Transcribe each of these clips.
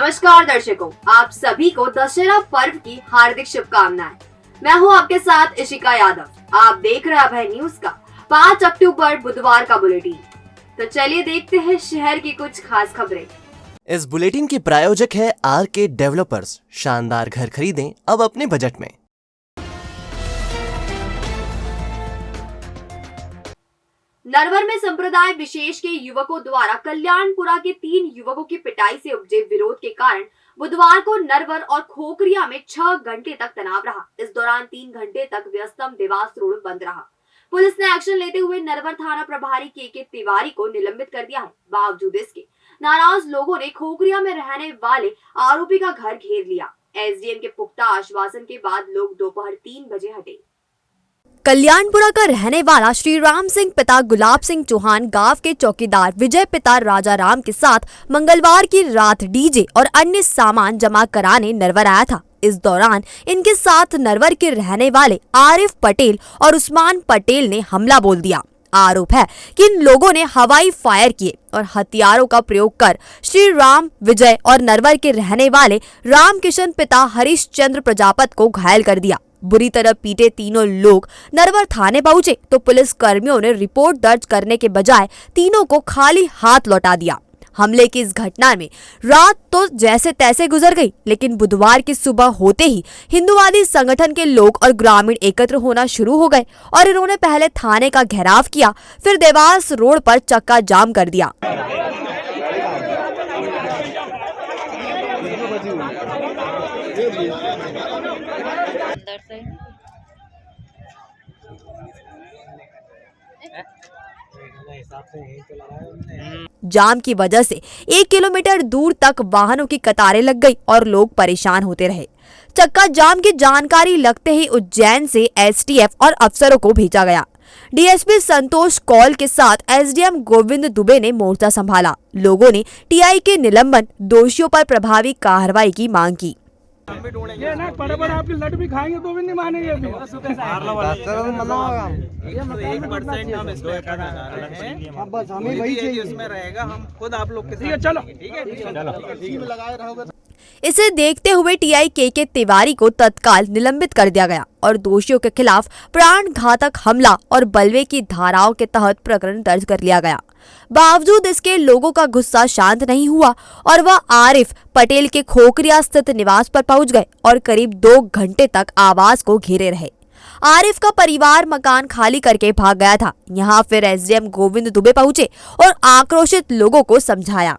नमस्कार दर्शकों, आप सभी को दशहरा पर्व की हार्दिक शुभकामनाएं। मैं हूं आपके साथ इशिका यादव। आप देख रहे हैं अभय न्यूज का 5 अक्टूबर बुधवार का बुलेटिन। तो चलिए देखते हैं शहर की कुछ खास खबरें। इस बुलेटिन के प्रायोजक है आरके डेवलपर्स। शानदार घर खरीदें अब अपने बजट में। नरवर में संप्रदाय विशेष के युवकों द्वारा कल्याणपुरा के 3 युवकों की पिटाई से उपजे विरोध के कारण बुधवार को नरवर और खोखरिया में 6 घंटे तक तनाव रहा। इस दौरान 3 घंटे तक व्यस्तम देवास रोड बंद रहा। पुलिस ने एक्शन लेते हुए नरवर थाना प्रभारी के तिवारी को निलंबित कर दिया है। बावजूद इसके नाराज लोगों ने खोखरिया में रहने वाले आरोपी का घर घेर लिया। एसडीएम के पुख्ता आश्वासन के बाद लोग दोपहर 3 बजे हटे। कल्याणपुरा का रहने वाला श्री राम सिंह पिता गुलाब सिंह चौहान गांव के चौकीदार विजय पिता राजा राम के साथ मंगलवार की रात डीजे और अन्य सामान जमा कराने नरवर आया था। इस दौरान इनके साथ नरवर के रहने वाले आरिफ पटेल और उस्मान पटेल ने हमला बोल दिया। आरोप है कि इन लोगों ने हवाई फायर किए और हथियारों का प्रयोग कर श्री राम, विजय और नरवर के रहने वाले राम किशन पिता हरीश चंद्र प्रजापत को घायल कर दिया। बुरी तरह पीटे तीनों लोग नरवर थाने पहुंचे तो पुलिस कर्मियों ने रिपोर्ट दर्ज करने के बजाय तीनों को खाली हाथ लौटा दिया। हमले की इस घटना में रात तो जैसे तैसे गुजर गई, लेकिन बुधवार की सुबह होते ही हिंदुवादी संगठन के लोग और ग्रामीण एकत्र होना शुरू हो गए और इन्होंने पहले थाने का घेराव किया, फिर देवास रोड पर चक्का जाम कर दिया। जाम की वजह से 1 किलोमीटर दूर तक वाहनों की कतारें लग गई और लोग परेशान होते रहे। चक्का जाम की जानकारी लगते ही उज्जैन से एसटीएफ और अफसरों को भेजा गया। डीएसपी संतोष कौल के साथ एसडीएम गोविंद दुबे ने मोर्चा संभाला। लोगों ने टीआई के निलंबन, दोषियों पर प्रभावी कार्रवाई की मांग की। ये ना बड़े-बड़े आपकी लट भी खाएंगे तो भी नहीं मानेंगे। अभी हम इसको बस हमें वही चाहिए, इसमें रहेगा। हम खुद आप लोग के साथ चलो लगाए रहोगे। इसे देखते हुए टीआई के तिवारी को तत्काल निलंबित कर दिया गया और दोषियों के खिलाफ प्राण घातक हमला और बलवे की धाराओं के तहत प्रकरण दर्ज कर लिया गया। बावजूद इसके लोगों का गुस्सा शांत नहीं हुआ और वह आरिफ पटेल के खोखरिया स्थित निवास पर पहुंच गए और करीब 2 घंटे तक आवास को घेरे रहे। आरिफ का परिवार मकान खाली करके भाग गया था। यहाँ फिर एसडीएम गोविंद दुबे पहुंचे और आक्रोशित लोगों को समझाया।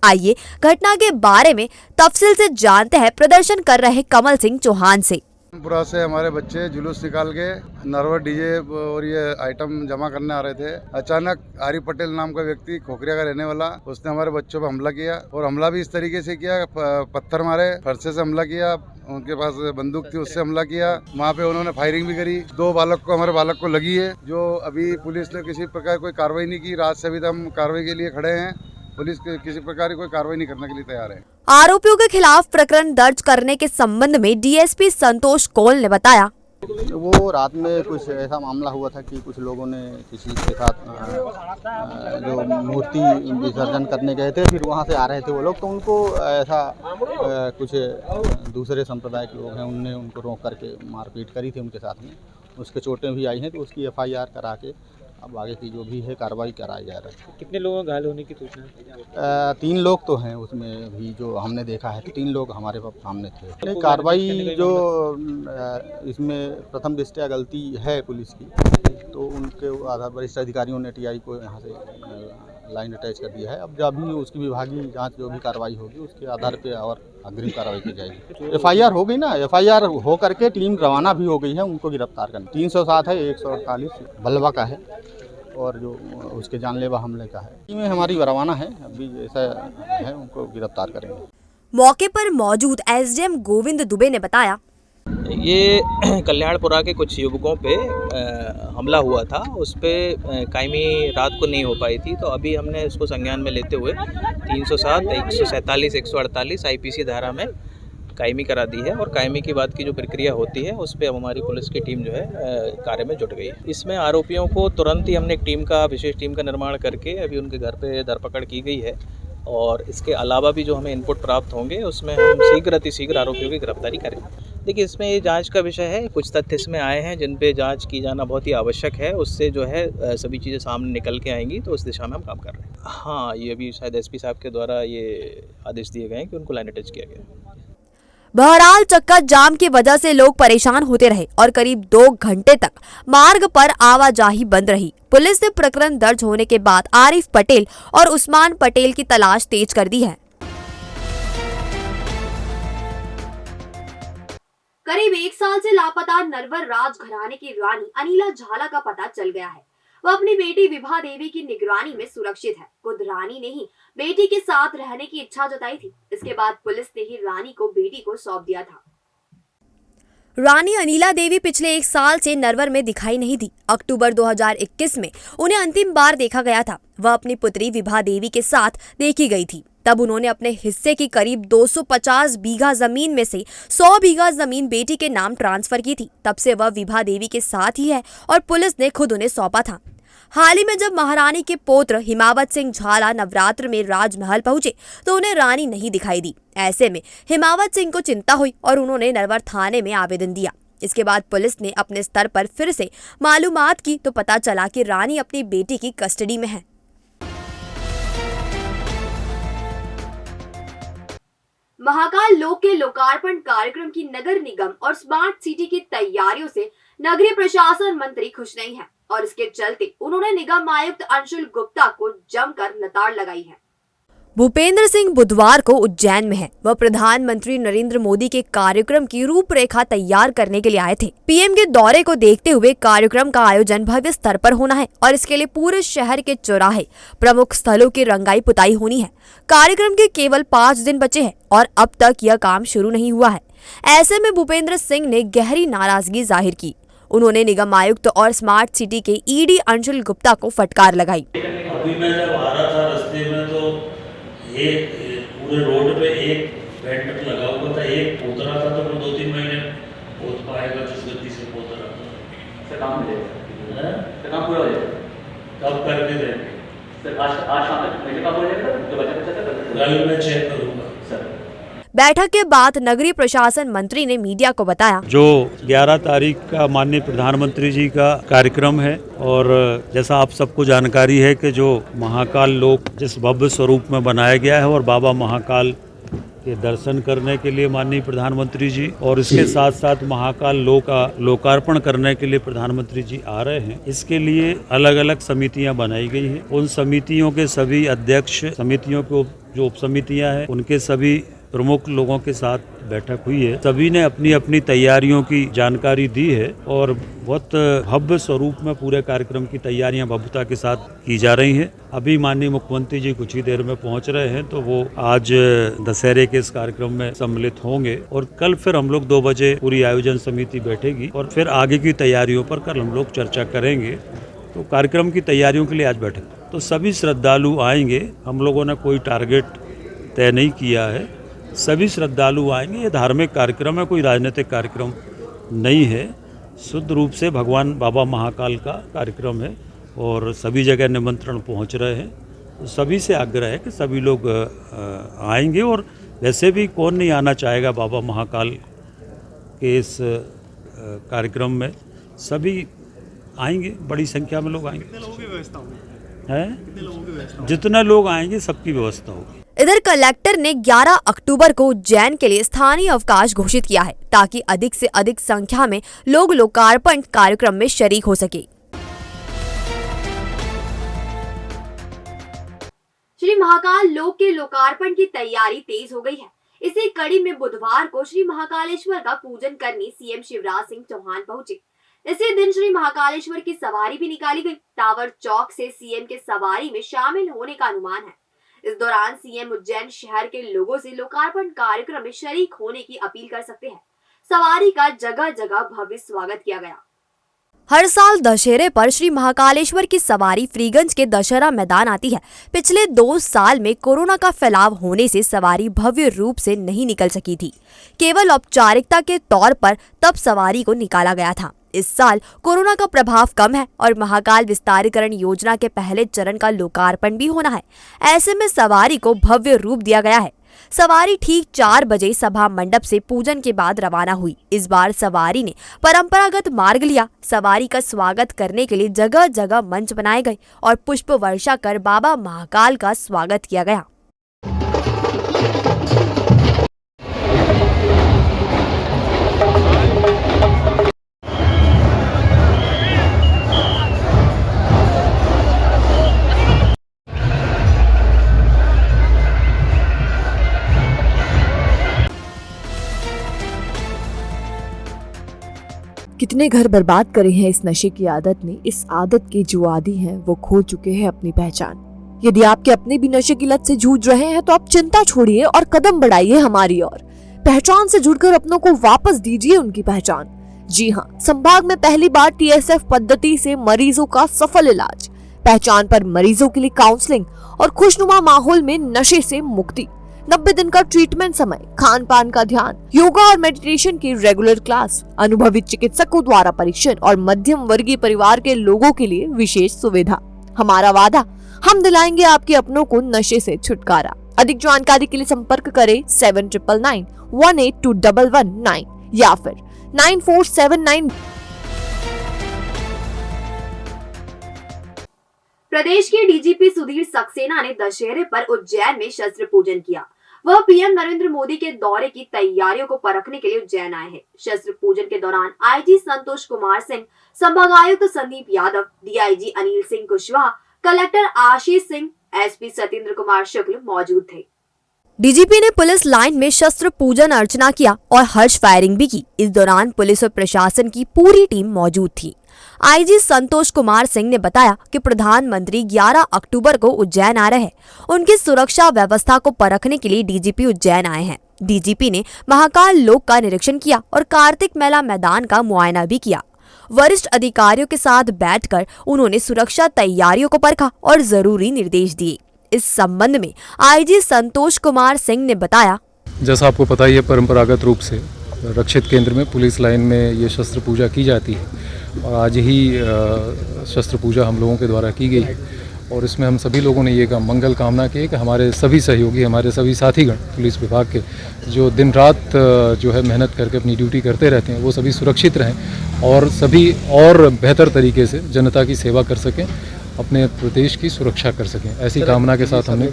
आइए घटना के बारे में तफसील से जानते हैं प्रदर्शन कर रहे कमल सिंह चौहान से। पूरा से हमारे बच्चे जुलूस निकाल के नरवर डीजे और ये आइटम जमा करने आ रहे थे। अचानक आरिफ पटेल नाम का व्यक्ति खोखरिया का रहने वाला, उसने हमारे बच्चों पर हमला किया और हमला भी इस तरीके से किया, पत्थर मारे, फरसे से हमला किया, उनके पास बंदूक थी उससे हमला किया। वहाँ पे उन्होंने फायरिंग भी करी। 2 बालक को, हमारे बालक को लगी है, जो अभी पुलिस ने किसी प्रकार कोई कार्रवाई नहीं की। रात से अभी तक हम कार्रवाई के लिए खड़े हैं। पुलिस किसी प्रकार की कोई कार्रवाई नहीं करने के लिए तैयार है। आरोपियों के खिलाफ प्रकरण दर्ज करने के संबंध में डीएसपी संतोष कौल ने बताया। वो रात में कुछ ऐसा मामला हुआ था कि कुछ लोगों ने किसी के साथ जो मूर्ति विसर्जन करने गए थे, फिर वहाँ से आ रहे थे वो लोग, तो उनको ऐसा कुछ दूसरे संप्रदाय के लोग हैं, उनने उनको रोक करके मारपीट करी थी उनके साथ में। उसके चोटें भी आई हैं, तो उसकी एफआईआर करा के अब आगे की जो भी है कार्रवाई कराई जा रही है। कितने लोगों घायल होने की सूचना? 3 लोग तो हैं उसमें भी, जो हमने देखा है, तो 3 लोग हमारे सामने थे। कार्रवाई जो इसमें प्रथम दृष्टया गलती है पुलिस की, तो उनके आधार पर वरिष्ठ अधिकारियों ने टीआई को यहाँ से लाइन अटैच कर दिया है। अब जब भी उसकी विभागीय जांच जो भी कार्रवाई होगी उसके आधार पे और अग्रिम कार्रवाई की जाएगी। एफआईआर हो गई ना, एफआईआर हो करके टीम रवाना भी हो गई है उनको गिरफ्तार करने। 307 है, 148 बलवा का है और जो उसके जानलेवा हमले का है। टीम हमारी रवाना है, अभी ऐसा है, उनको गिरफ्तार करेंगे। मौके पर मौजूद एसडीएम गोविंद दुबे ने बताया, ये कल्याणपुरा के कुछ युवकों पे हमला हुआ था। उस पर कायमी रात को नहीं हो पाई थी, तो अभी हमने इसको संज्ञान में लेते हुए 307, 147, 148 आईपीसी धारा में कायमी करा दी है और कायमी की बाद की जो प्रक्रिया होती है उस पर हमारी पुलिस की टीम जो है कार्य में जुट गई है। इसमें आरोपियों को तुरंत ही हमने एक विशेष टीम का निर्माण करके अभी उनके घर पे धरपकड़ की गई है और इसके अलावा भी जो हमें इनपुट प्राप्त होंगे उसमें हम शीघ्र अतिशीघ्र आरोपियों की गिरफ्तारी करेंगे। देखिए, इसमें ये जांच का विषय है, कुछ तथ्य इसमें आए हैं जिन पे जांच की जाना बहुत ही आवश्यक है, उससे जो है सभी चीज़ें सामने निकल के आएंगी, तो उस दिशा में हम काम कर रहे हैं। हाँ, ये अभी शायद एसपी साहब के द्वारा ये आदेश दिए गए हैं कि उनको लाइन अटैच किया गया। बहरहाल चक्का जाम की वजह से लोग परेशान होते रहे और करीब 2 घंटे तक मार्ग पर आवाजाही बंद रही। पुलिस ने प्रकरण दर्ज होने के बाद आरिफ पटेल और उस्मान पटेल की तलाश तेज कर दी है। करीब 1 साल से लापता नरवर राज घराने की रानी अनिला झाला का पता चल गया है। वह अपनी बेटी विभा देवी की निगरानी में सुरक्षित है। खुद रानी ने ही बेटी के साथ रहने की इच्छा जताई थी। इसके बाद पुलिस ने ही रानी को बेटी को सौंप दिया था। रानी अनिला देवी पिछले 1 साल से नरवर में दिखाई नहीं थी। अक्टूबर 2021 में उन्हें अंतिम बार देखा गया था। वह अपनी पुत्री विभा देवी के साथ देखी गई थी। तब उन्होंने अपने हिस्से की करीब 250 बीघा जमीन में से 100 बीघा जमीन बेटी के नाम ट्रांसफर की थी। तब से वह विभा देवी के साथ ही है और पुलिस ने खुद उन्हें सौंपा था। हाल ही में जब महारानी के पौत्र हिमावत सिंह झाला नवरात्र में राजमहल पहुंचे तो उन्हें रानी नहीं दिखाई दी। ऐसे में हिमावत सिंह को चिंता हुई और उन्होंने नरवर थाने में आवेदन दिया। इसके बाद पुलिस ने अपने स्तर पर फिर से मालूमात की तो पता चला कि रानी अपनी बेटी की कस्टडी में है। महाकाल लोक के लोकार्पण कार्यक्रम की नगर निगम और स्मार्ट सिटी की तैयारियों से नगरीय प्रशासन मंत्री खुश नहीं है और इसके चलते उन्होंने निगम आयुक्त अंशुल गुप्ता को जमकर लताड़ लगाई है। भूपेंद्र सिंह बुधवार को उज्जैन में है। वह प्रधानमंत्री नरेंद्र मोदी के कार्यक्रम की रूपरेखा तैयार करने के लिए आए थे। पीएम के दौरे को देखते हुए कार्यक्रम का आयोजन भव्य स्तर पर होना है और इसके लिए पूरे शहर के चौराहे प्रमुख स्थलों की रंगाई पुताई होनी है। कार्यक्रम के केवल 5 दिन बचे हैं और अब तक यह काम शुरू नहीं हुआ है। ऐसे में भूपेंद्र सिंह ने गहरी नाराजगी जाहिर की। उन्होंने निगम आयुक्त और स्मार्ट सिटी के ईडी अंशुल गुप्ता को फटकार लगाई। अभी मैं जब आ रहा था रास्ते में तो एक पूरे रोड पे एक वेंट लगा हुआ था, एक पोत रहा था, तो वो 2-3 महीने पोत पाएगा जिस गति से पोत रहा था। सर काम मिलेगा, सर काम पूरा हो जाएगा, कब करके देंगे सर? आज शाम तक मेरे काम हो जाएगा, जो बचा कल मैं चेक करूँगा सर। बैठक के बाद नगरीय प्रशासन मंत्री ने मीडिया को बताया, जो 11 तारीख का माननीय प्रधानमंत्री जी का कार्यक्रम है और जैसा आप सबको जानकारी है कि जो महाकाल लोक जिस भव्य स्वरूप में बनाया गया है और बाबा महाकाल के दर्शन करने के लिए माननीय प्रधानमंत्री जी और इसके साथ साथ महाकाल लोक का लोकार्पण करने के लिए प्रधानमंत्री जी आ रहे हैं। इसके लिए अलग अलग समितियां बनाई गई हैं। उन समितियों के सभी अध्यक्ष, समितियों को जो उप समितियां हैं उनके सभी प्रमुख लोगों के साथ बैठक हुई है। सभी ने अपनी अपनी तैयारियों की जानकारी दी है और बहुत भव्य स्वरूप में पूरे कार्यक्रम की तैयारियां भव्यता के साथ की जा रही हैं। अभी माननीय मुख्यमंत्री जी कुछ ही देर में पहुंच रहे हैं, तो वो आज दशहरे के इस कार्यक्रम में सम्मिलित होंगे और कल फिर हम लोग 2 बजे पूरी आयोजन समिति बैठेगी और फिर आगे की तैयारियों पर कल हम लोग चर्चा करेंगे। तो कार्यक्रम की तैयारियों के लिए आज बैठक, तो सभी श्रद्धालु आएंगे। हम लोगों ने कोई टारगेट तय नहीं किया है, सभी श्रद्धालु आएंगे। ये धार्मिक कार्यक्रम है, कोई राजनीतिक कार्यक्रम नहीं है। शुद्ध रूप से भगवान बाबा महाकाल का कार्यक्रम है और सभी जगह निमंत्रण पहुंच रहे हैं। तो सभी से आग्रह है कि सभी लोग आएंगे और वैसे भी कौन नहीं आना चाहेगा बाबा महाकाल के इस कार्यक्रम में। सभी आएंगे, बड़ी संख्या में लोग आएंगे। कितने लोगों की व्यवस्था होगी? है जितने लोग आएंगे सबकी व्यवस्था होगी। इधर कलेक्टर ने 11 अक्टूबर को उज्जैन के लिए स्थानीय अवकाश घोषित किया है ताकि अधिक से अधिक संख्या में लोग लोकार्पण कार्यक्रम में शरीक हो सके। श्री महाकाल लोक के लोकार्पण की तैयारी तेज हो गई है। इसी कड़ी में बुधवार को श्री महाकालेश्वर का पूजन करने सीएम शिवराज सिंह चौहान पहुंचे। इसी दिन श्री महाकालेश्वर की सवारी भी निकाली गई। टावर चौक से सीएम के सवारी में शामिल होने का अनुमान है। इस दौरान सीएम उज्जैन शहर के लोगों से लोकार्पण कार्यक्रम में शरीक होने की अपील कर सकते हैं। सवारी का जगह जगह भव्य स्वागत किया गया। हर साल दशहरे पर श्री महाकालेश्वर की सवारी फ्रीगंज के दशहरा मैदान आती है। पिछले 2 साल में कोरोना का फैलाव होने से सवारी भव्य रूप से नहीं निकल सकी थी। केवल औपचारिकता के तौर पर तब सवारी को निकाला गया था। इस साल कोरोना का प्रभाव कम है और महाकाल विस्तारीकरण योजना के पहले चरण का लोकार्पण भी होना है। ऐसे में सवारी को भव्य रूप दिया गया है। सवारी ठीक 4 बजे सभा मंडप से पूजन के बाद रवाना हुई। इस बार सवारी ने परंपरागत मार्ग लिया। सवारी का स्वागत करने के लिए जगह जगह मंच बनाए गए और पुष्प वर्षा कर बाबा महाकाल का स्वागत किया गया। कितने घर बर्बाद करे हैं इस नशे की आदत ने। इस आदत के जो आदी हैं वो खो चुके हैं अपनी पहचान। यदि आपके अपने भी नशे की लत से जूझ रहे हैं तो आप चिंता छोड़िए और कदम बढ़ाइए हमारी ओर। पहचान से जुड़कर अपनों को वापस दीजिए उनकी पहचान। जी हाँ, संभाग में पहली बार TSF पद्धति से मरीजों का सफल इलाज। पहचान पर मरीजों के लिए काउंसलिंग और खुशनुमा माहौल में नशे से मुक्ति। 90 दिन का ट्रीटमेंट समय, खान पान का ध्यान, योगा और मेडिटेशन की रेगुलर क्लास, अनुभवी चिकित्सकों द्वारा परीक्षण और मध्यम वर्गीय परिवार के लोगों के लिए विशेष सुविधा। हमारा वादा, हम दिलाएंगे आपके अपनों को नशे से छुटकारा। अधिक जानकारी के लिए संपर्क करें 7999182119 या फिर 9479। प्रदेश के डीजीपी सुधीर सक्सेना ने दशहरे पर उज्जैन में शस्त्र पूजन किया। वह पीएम नरेंद्र मोदी के दौरे की तैयारियों को परखने के लिए उज्जैन आए हैं। शस्त्र पूजन के दौरान आईजी संतोष कुमार सिंह, संभागायुक्त Sandeep Yadav, DIG Anil Singh Kushwaha, collector Ashish Singh, SP Satyendra Kumar Shukla मौजूद थे। डीजीपी ने पुलिस लाइन में शस्त्र पूजन अर्चना किया और हर्ष फायरिंग भी की। इस दौरान पुलिस और प्रशासन की पूरी टीम मौजूद थी। आईजी संतोष कुमार सिंह ने बताया कि प्रधानमंत्री 11 अक्टूबर को उज्जैन आ रहे हैं। उनकी सुरक्षा व्यवस्था को परखने के लिए डीजीपी उज्जैन आए हैं। डीजीपी ने महाकाल लोक का निरीक्षण किया और कार्तिक मेला मैदान का मुआयना भी किया। वरिष्ठ अधिकारियों के साथ बैठकर उन्होंने सुरक्षा तैयारियों को परखा और जरूरी निर्देश दिए। इस संबंध में आईजी संतोष कुमार सिंह ने बताया, जैसा आपको पता ही है, परंपरागत रूप से रक्षित केंद्र में पुलिस लाइन में ये शस्त्र पूजा की जाती है और आज ही शस्त्र पूजा हम लोगों के द्वारा की गई है और इसमें हम सभी लोगों ने ये मंगल कामना की कि हमारे सभी सहयोगी, हमारे सभी साथीगण पुलिस विभाग के जो दिन रात जो है मेहनत करके अपनी ड्यूटी करते रहते हैं, वो सभी सुरक्षित रहें और सभी और बेहतर तरीके से जनता की सेवा कर सकें, अपने प्रदेश की सुरक्षा कर सकें। ऐसी कामना के साथ हमने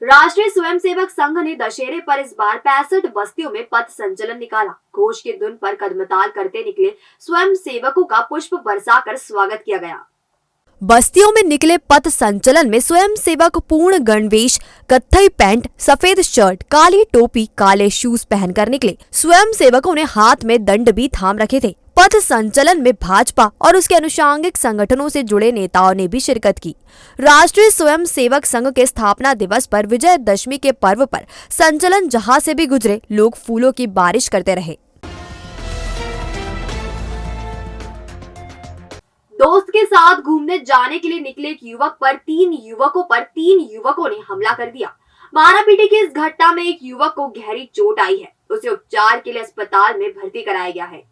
राष्ट्रीय स्वयंसेवक संघ ने दशहरे पर इस बार 65 बस्तियों में पथ संचलन निकाला। घोष की धुन पर कदमताल करते निकले स्वयंसेवकों का पुष्प बरसाकर स्वागत किया गया। बस्तियों में निकले पथ संचलन में स्वयंसेवक पूर्ण गणवेश, कत्थई पैंट, सफेद शर्ट, काली टोपी, काले शूज पहनकर निकले। स्वयंसेवकों ने हाथ में दंड भी थाम रखे थे। पथ संचलन में भाजपा और उसके अनुषांगिक संगठनों से जुड़े नेताओं ने भी शिरकत की। राष्ट्रीय स्वयंसेवक संघ के स्थापना दिवस पर विजयदशमी के पर्व पर संचलन जहां से भी गुजरे, लोग फूलों की बारिश करते रहे। दोस्त के साथ घूमने जाने के लिए निकले एक युवक पर 3 युवकों ने हमला कर दिया। मारापीटी की इस घटना में एक युवक को गहरी चोट आई है। उसे उपचार के लिए अस्पताल में भर्ती कराया गया है।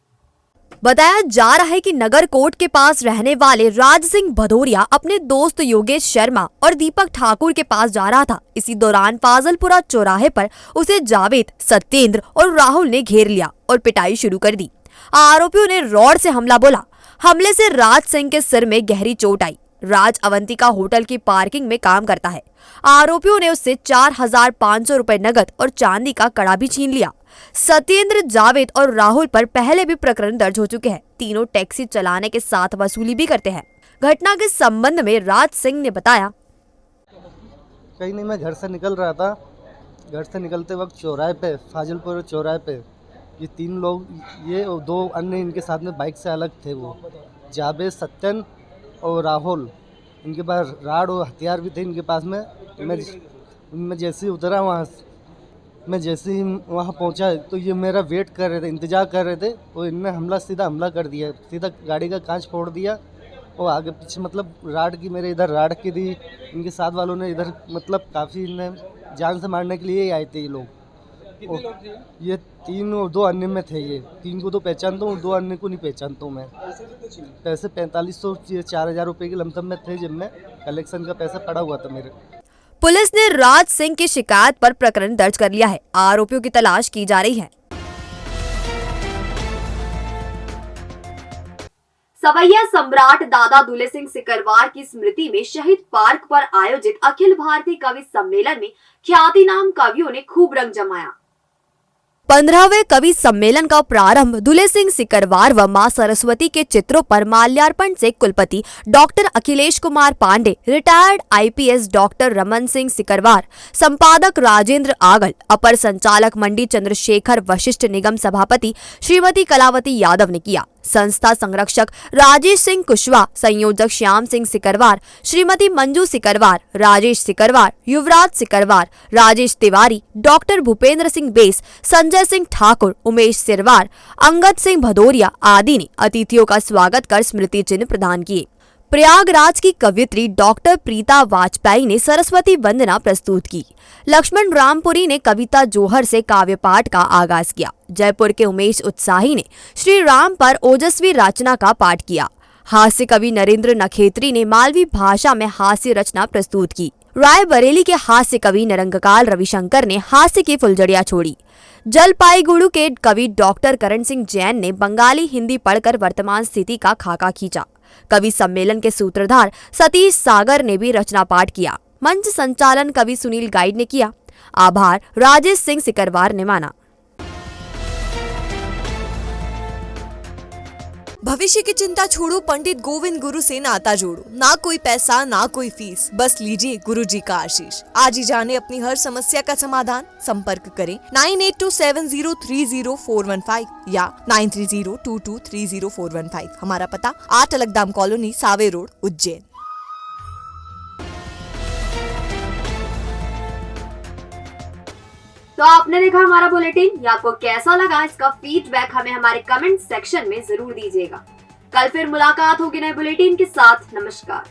बताया जा रहा है कि नगरकोट के पास रहने वाले राज सिंह भदौरिया अपने दोस्त योगेश शर्मा और दीपक ठाकुर के पास जा रहा था। इसी दौरान फाजलपुरा चौराहे पर उसे जावेद, सत्येंद्र और राहुल ने घेर लिया और पिटाई शुरू कर दी। आरोपियों ने रॉड से हमला बोला। हमले से राज सिंह के सिर में गहरी चोट आई। राज अवंतिका होटल की पार्किंग में काम करता है। आरोपियों ने उससे 4500 रुपए नगद और चांदी का कड़ा भी छीन लिया। सत्येंद्र, जावेद और राहुल पर पहले भी प्रकरण दर्ज हो चुके हैं। तीनों टैक्सी चलाने के साथ वसूली भी करते हैं। घटना के संबंध में राज सिंह ने बताया, कहीं नहीं, मैं घर से निकल रहा था। घर से निकलते वक्त चौराहे पे, फाजिलपुर चौराहे पे ये 3 लोग, ये 2 अन्य इनके साथ में बाइक से अलग थे। वो जावेद, सत्यन और राहुल, इनके पास राड और हथियार भी थे इनके पास में। मैं जैसे ही उतरा मैं जैसे ही वहाँ पहुँचा तो ये मेरा वेट कर रहे थे, इंतज़ार कर रहे थे और इनने सीधा हमला कर दिया। सीधा गाड़ी का कांच फोड़ दिया और आगे पीछे मतलब राड की, मेरे इधर राड की दी। इनके साथ वालों ने इधर मतलब काफ़ी इन्हें जान से मारने के लिए ही आए थे ये लोग। कितने लोग थे? ये 3 और 2 अन्य में थे। ये 3 को तो पहचानता हूँ, 2 अन्य को नहीं पहचानता हूँ मैं। पैसे 4500 4000 रुपए के लमसम में थे, जिनमें कलेक्शन का पैसा पड़ा हुआ था मेरे। पुलिस ने राज सिंह की शिकायत पर प्रकरण दर्ज कर लिया है। आरोपियों की तलाश की जा रही है। सवैया सम्राट दादा दूल्हे सिंह सिकरवार की स्मृति में शहीद पार्क पर आयोजित अखिल भारतीय कवि सम्मेलन में ख्यातिनाम कवियों ने खूब रंग जमाया। 15वें कवि सम्मेलन का प्रारंभ दूल्हे सिंह सिकरवार व मां सरस्वती के चित्रों पर माल्यार्पण से कुलपति doctor Akhilesh Kumar Pandey, retired IPS doctor Raman Singh Sikarwar, संपादक राजेंद्र आगल, अपर संचालक मंडी चंद्रशेखर वशिष्ठ निगम सभापति श्रीमती कलावती यादव ने किया। संस्था संरक्षक राजेश सिंह कुशवाहा, संयोजक श्याम सिंह सिकरवार, श्रीमती मंजू सिकरवार, राजेश सिकरवार, युवराज सिकरवार, राजेश तिवारी, डॉक्टर भूपेंद्र सिंह बेस, संजय सिंह ठाकुर, उमेश सिरवार, अंगद सिंह भदौरिया आदि ने अतिथियों का स्वागत कर स्मृति चिन्ह प्रदान किए। प्रयागराज की कवियत्री डॉक्टर प्रीता वाजपेयी ने सरस्वती वंदना प्रस्तुत की। लक्ष्मण रामपुरी ने कविता जोहर से काव्य पाठ का आगाज किया। जयपुर के उमेश उत्साही ने श्री राम पर ओजस्वी रचना का पाठ किया। हास्य कवि नरेंद्र नखेत्री ने मालवी भाषा में हास्य रचना प्रस्तुत की। रायबरेली के हास्य कवि निरंगकाल रविशंकर ने हास्य की फुलझड़ियां छोड़ी। जलपाईगुड़ू के कवि डॉक्टर करण सिंह जैन ने बंगाली हिंदी पढ़कर वर्तमान स्थिति का खाका खींचा। कवि सम्मेलन के सूत्रधार सतीश सागर ने भी रचना पाठ किया। मंच संचालन कवि सुनील गाइड ने किया। आभार राजेश सिंह सिकरवार ने माना। भविष्य की चिंता छोड़ो, पंडित गोविंद गुरु से नाता जोड़ो। ना कोई पैसा ना कोई फीस, बस लीजिए गुरु जी का आशीष। आज ही जाने अपनी हर समस्या का समाधान। संपर्क करें 9827030415 या 9302230415। हमारा पता 8 अलगदाम कॉलोनी, सावे रोड, उज्जैन। तो आपने देखा हमारा बुलेटिन, ये आपको कैसा लगा? इसका फीडबैक हमें हमारे कमेंट सेक्शन में जरूर दीजिएगा। कल फिर मुलाकात होगी नए बुलेटिन के साथ। नमस्कार।